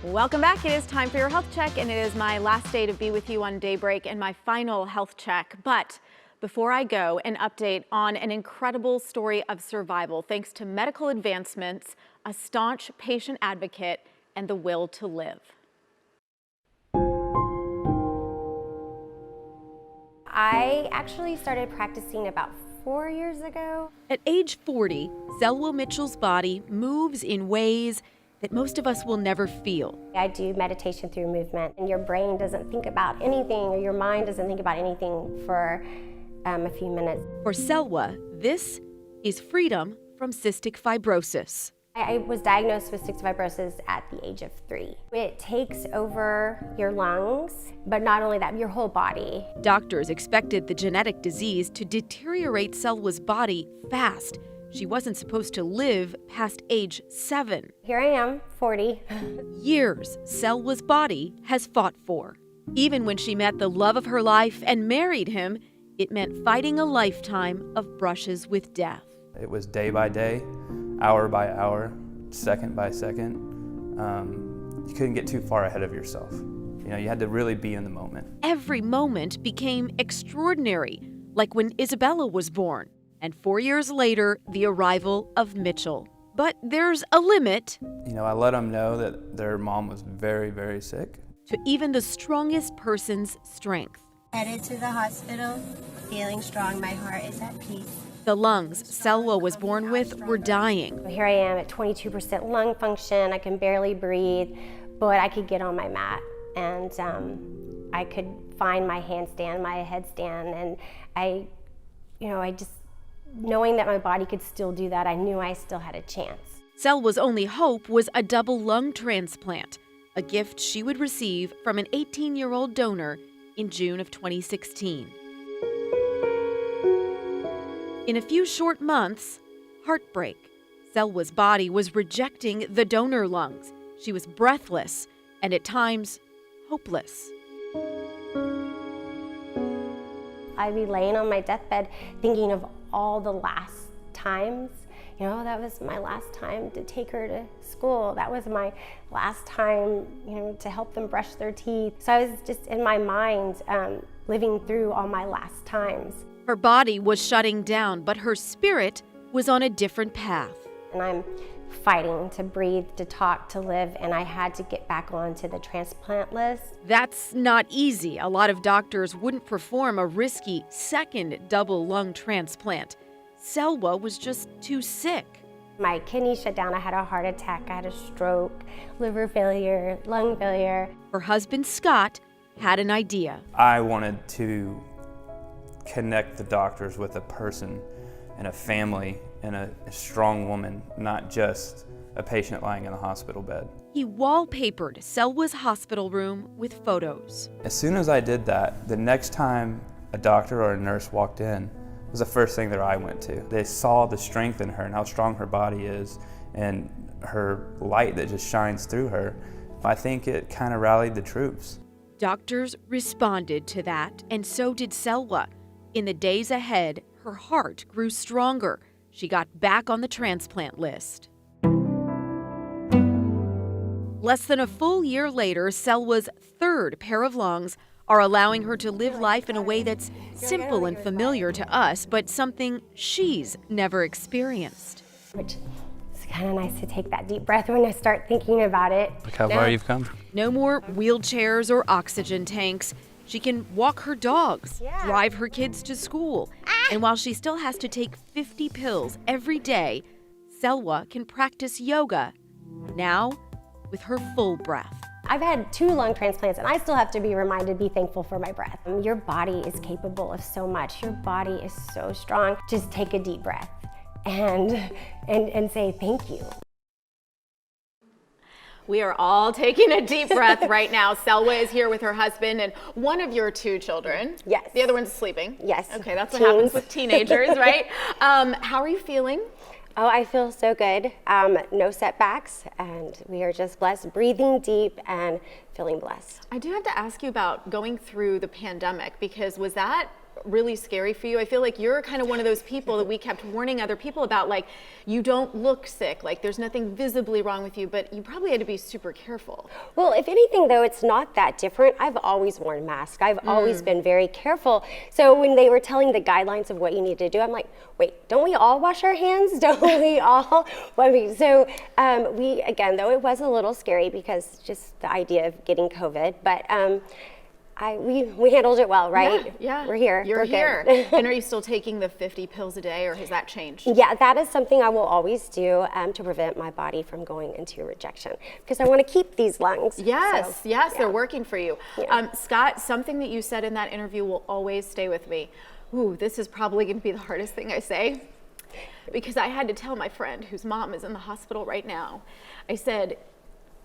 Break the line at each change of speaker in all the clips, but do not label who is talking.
Welcome back. It is time for your health check, and it is my last day to be with you on Daybreak and my final health check. But before I go, an update on an incredible story of survival thanks to medical advancements, a staunch patient advocate, and the will to live.
I actually started practicing about 4 years ago.
At age 40, Selwa Mitchell's body moves in ways that most of us will never feel.
I do meditation through movement, and your brain doesn't think about anything, or your mind doesn't think about anything for a few minutes.
For Selwa, this is freedom from cystic fibrosis.
I was diagnosed with cystic fibrosis at the age of 3. It takes over your lungs, but not only that, your whole body.
Doctors expected the genetic disease to deteriorate Selwa's body fast. She wasn't supposed to live past age 7.
Here I am, 40.
Years Selwa's body has fought for. Even when she met the love of her life and married him, it meant fighting a lifetime of brushes with death.
It was day by day, hour by hour, second by second. You couldn't get too far ahead of yourself. You know, you had to really be in the moment.
Every moment became extraordinary, like when Isabella was born. And 4 years later, the arrival of Mitchell. But there's a limit.
You know, I let them know that their mom was very, very sick.
To even the strongest person's strength.
Headed to the hospital, feeling strong, my heart is at peace.
The lungs Selwa was born with were dying.
Here I am at 22% lung function. I can barely breathe, but I could get on my mat, and I could find my handstand, my headstand, and I just, knowing that my body could still do that, I knew I still had a chance.
Selwa's only hope was a double lung transplant, a gift she would receive from an 18-year-old donor in June of 2016. In a few short months, heartbreak. Selwa's body was rejecting the donor lungs. She was breathless and at times hopeless.
I'd be laying on my deathbed thinking of all the last times. You know, that was my last time to take her to school. That was my last time, to help them brush their teeth. So I was just in my mind living through all my last times.
Her body was shutting down, but her spirit was on a different path.
And I'm fighting to breathe, to talk, to live, and I had to get back onto the transplant list.
That's not easy. A lot of doctors wouldn't perform a risky second double lung transplant. Selwa was just too sick.
My kidneys shut down. I had a heart attack. I had a stroke, liver failure, lung failure.
Her husband, Scott, had an idea.
I wanted to connect the doctors with a person and a family and a strong woman, not just a patient lying in a hospital bed.
He wallpapered Selwa's hospital room with photos.
As soon as I did that, the next time a doctor or a nurse walked in was the first thing their eye went to. They saw the strength in her and how strong her body is and her light that just shines through her. I think it kind of rallied the troops.
Doctors responded to that, and so did Selwa. In the days ahead, her heart grew stronger. She got back on the transplant list. Less than a full year later, Selwa's third pair of lungs are allowing her to live life in a way that's simple and familiar to us, but something she's never experienced.
Which is kind of nice to take that deep breath when I start thinking about it.
Look how far you've come.
No more wheelchairs or oxygen tanks. She can walk her dogs, drive her kids to school. And while she still has to take 50 pills every day, Selwa can practice yoga, now with her full breath.
I've had 2 lung transplants, and I still have to be reminded to be thankful for my breath. Your body is capable of so much. Your body is so strong. Just take a deep breath and say thank you.
We are all taking a deep breath right now. Selwa is here with her husband and one of your 2 children.
Yes.
The other one's sleeping.
Yes.
Okay, that's what happens with teenagers, right? How are you feeling?
Oh, I feel so good. No setbacks, and we are just blessed, breathing deep and feeling blessed.
I do have to ask you about going through the pandemic, because was that really scary for you? I feel like you're kind of one of those people that we kept warning other people about, like, you don't look sick, like there's nothing visibly wrong with you, but you probably had to be super careful.
Well, if anything though, it's not that different. I've always worn masks. I've always been very careful. So when they were telling the guidelines of what you need to do, I'm like, wait, don't we all wash our hands? Don't we all? So we, again, though it was a little scary because just the idea of getting COVID, but we handled it well, right?
Yeah.
We're here.
You're
We're
here.
good.
And are you still taking the 50 pills a day, or has that changed?
Yeah, that is something I will always do to prevent my body from going into rejection because I want to keep these lungs.
Yes,
So,
yes,
yeah.
they're working for you.
Yeah.
Scott, something that you said in that interview will always stay with me. Ooh, this is probably going to be the hardest thing I say, because I had to tell my friend whose mom is in the hospital right now. I said,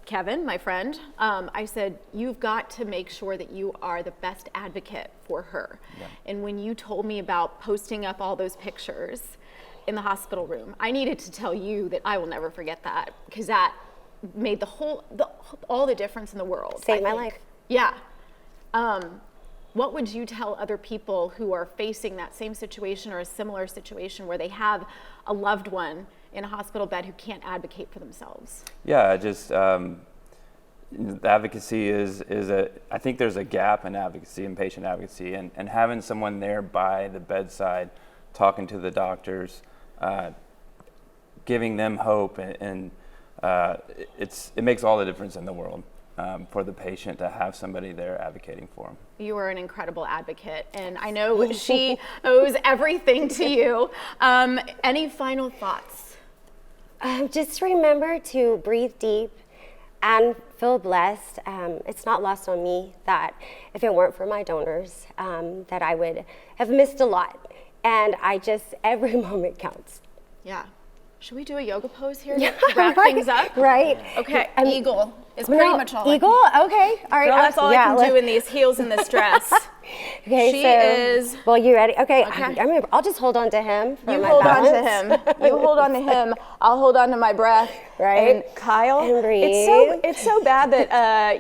Kevin, my friend, I said, you've got to make sure that you are the best advocate for her. Yeah. And when you told me about posting up all those pictures in the hospital room, I needed to tell you that I will never forget that, because that made all the difference in the world.
Saved my life.
Yeah. What would you tell other people who are facing that same situation or a similar situation where they have a loved one in a hospital bed who can't advocate for themselves?
Yeah, just the advocacy I think there's a gap in advocacy and patient advocacy, and having someone there by the bedside, talking to the doctors, giving them hope, and it makes all the difference in the world for the patient to have somebody there advocating for them.
You are an incredible advocate, and I know she owes everything to you. Any final thoughts?
Just remember to breathe deep and feel blessed. It's not lost on me that if it weren't for my donors, that I would have missed a lot. And every moment counts.
Yeah. Should we do a yoga pose here to wrap things up?
Right.
Okay, eagle is pretty much all
Eagle? Okay. All right.
Girl, that's all I can do in these heels and this dress.
Okay,
She is.
Well, you ready? Okay.
Okay.
I'll just hold on to him for
You
my
hold on to
balance.
him. You hold on to him. I'll hold on to my breath.
Right.
And Kyle,
And breathe.
it's so bad that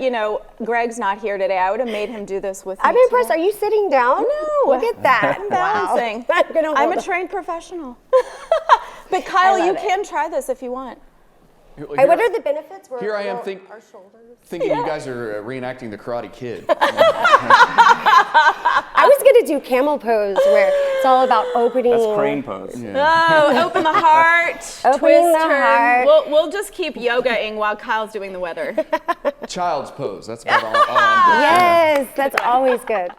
Greg's not here today. I would have made him do this with me.
I'm impressed.
today.
Are you sitting down?
No.
Look at that.
I'm balancing.
Wow.
I'm a trained professional. But Kyle, you can try this if you want.
Hey, what are the benefits?
Here I am
our shoulders.
thinking you guys are reenacting the Karate Kid.
I was gonna do camel pose where it's all about opening.
That's crane pose.
Oh, open the heart.
Opening
twist,
the
turn.
heart.
We'll just keep yogaing while Kyle's doing the weather.
Child's pose. That's about all I'm doing.
Yes, that's always good.